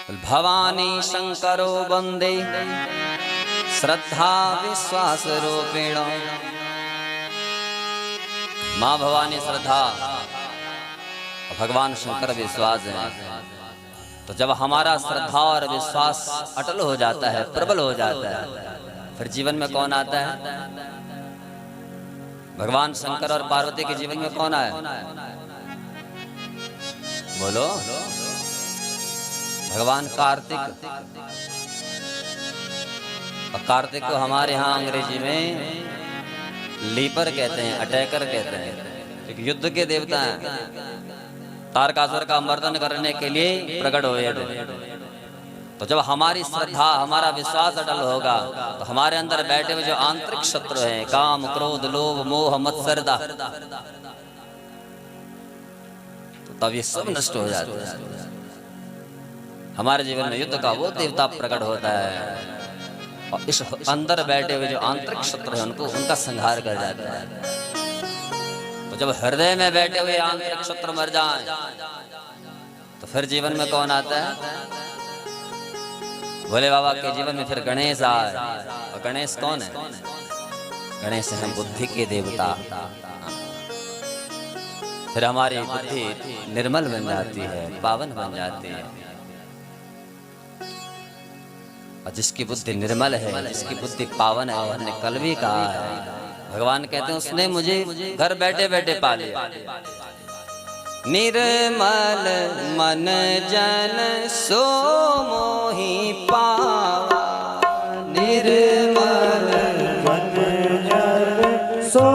भवानी शंकरो वंदे श्रद्धा विश्वास रूपेण। माँ भवानी श्रद्धा, भगवान शंकर विश्वास है। तो जब हमारा श्रद्धा और विश्वास अटल हो जाता है, प्रबल हो जाता है, फिर जीवन में कौन आता है? भगवान शंकर और पार्वती के जीवन में कौन आया? बोलो। भगवान कार्तिक। और कार्तिक को हमारे यहाँ अंग्रेजी में लीपर कहते हैं, अटैकर कहते हैं। एक युद्ध के देवता हैं। तारकासुर का मर्दन करने के लिए प्रकट हुए थे। तो जब हमारी श्रद्धा, हमारा विश्वास अटल होगा, तो हमारे अंदर बैठे हुए जो आंतरिक शत्रु हैं, काम, क्रोध, लोभ, मोह, मत्सरता, तो तब ये सब नष्ट हो जाता है। हमारे जीवन में युद्ध का वो देवता प्रकट होता है और इस अंदर बैठे हुए जो आंतरिक शत्रु हैं उनको, उनका संहार कर जाता है। तो जब हृदय में बैठे हुए आंतरिक शत्रु मर जाएं, तो फिर जीवन में कौन आता है? भोले बाबा के जीवन में फिर गणेश आए। और गणेश कौन है? गणेश है बुद्धि के देवता। फिर हमारी बुद्धि निर्मल बन जाती है, पावन बन जाती है। और जिसकी बुद्धि निर्मल है, जिसकी बुद्धि पावन है, हमने कल भी कहा है, भगवान कहते हैं उसने मुझे घर बैठे बैठे पा लिया। निर्मल मन जन सो मोहि पावा, निर्मल मन जन सो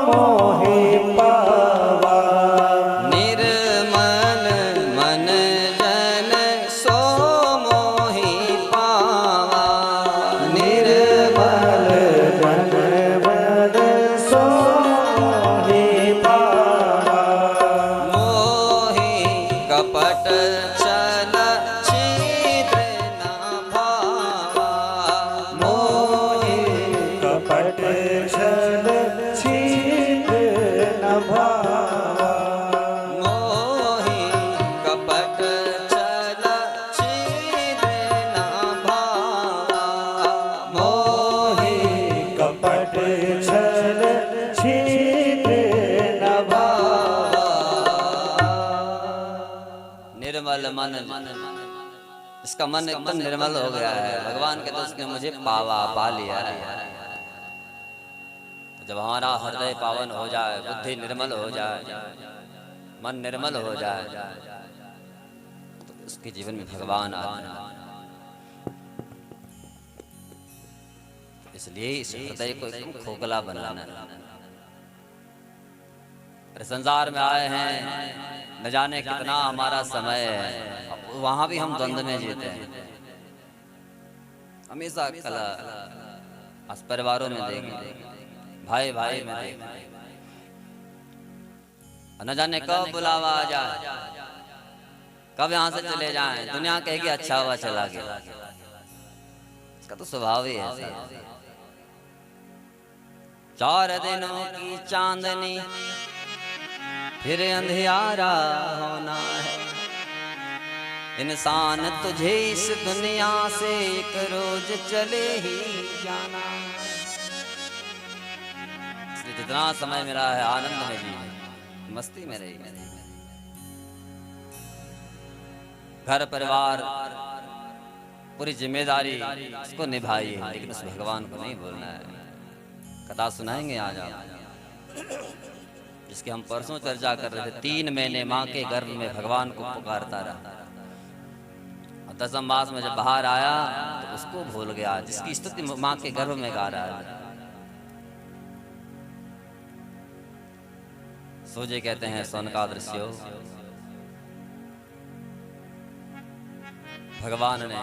मोहि पावा, निर्मल मन जन सो मोहि पावा, निर्मल मन सो मोहि पावा, मोहि कपट छल छिद्र न भावा, मोहि कपट छल छिद्र न भावा, मोहि कपट छल छिद्र न भावा, मोहि कपट छल छिद्र न भावा। निर्मल मन, इसका मन एकदम निर्मल हो गया है। भगवान के तो उसने मुझे पावा, पा लिया है। तो जब हमारा हृदय पावन हो जाए, बुद्धि निर्मल हो जाए, मन निर्मल हो जाए, तो उसके जीवन में भगवान आते हैं। इसलिए इस हृदय को एकदम खोखला बनाना। संसार में आए हैं, न जाने कितना हमारा समय है, वहां भी हम द्वंद्व में जीते हैं। हमेशा कला परिवारों में देखें, भाई भाई में देखें, न जाने कब बुलावा आ जाए, कब यहाँ से चले जाएं। दुनिया कहेगी अच्छा हुआ चला गया, इसका तो स्वभाव ही है। 4 दिनों की चांदनी फिर अंधियारा होना है। इंसान तुझे इस दुनिया से एक रोज चले ही जाना है। इसलिए जितना समय मिला है आनंद में जी, मस्ती में रही। घर परिवार पूरी जिम्मेदारी इसको निभाइए, लेकिन उस भगवान को नहीं भूलना है। कथा सुनाएंगे आज आप, जिसकी हम परसों चर्चा कर रहे थे। 3 महीने माँ के गर्भ में भगवान को पुकारता रहा, और 10वें मास में जब बाहर आया तो उसको भूल गया, जिसकी स्तुति माँ के गर्भ में गा रहा है। सोजे कहते हैं सोन का दृश्य, भगवान ने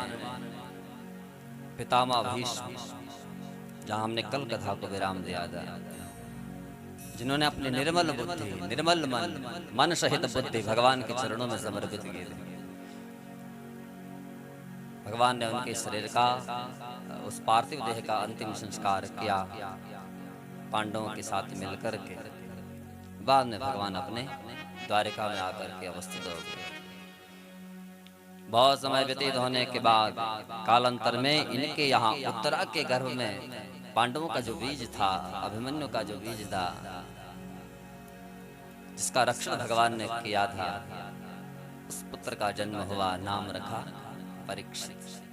पितामह भीष्म, जहां हमने कल कथा को विराम दिया था, जिन्होंने अपनी निर्मल बुद्धि, निर्मल मन सहित बुद्धि भगवान के चरणों में समर्पित की थी। भगवान ने उनके शरीर का, उस पार्थिव देह का अंतिम संस्कार किया पांडवों के साथ मिलकर के। बाद में भगवान अपने द्वारिका में आकर के अवस्थित हो गए। बहुत समय व्यतीत होने के बाद कालांतर में इनके यहाँ उत्तरा के गर्भ में पांडवों का जो बीज था, अभिमन्यु का जो बीज था, जिसका रक्षण भगवान ने किया था, उस पुत्र का जन्म हुआ, नाम रखा परीक्षित।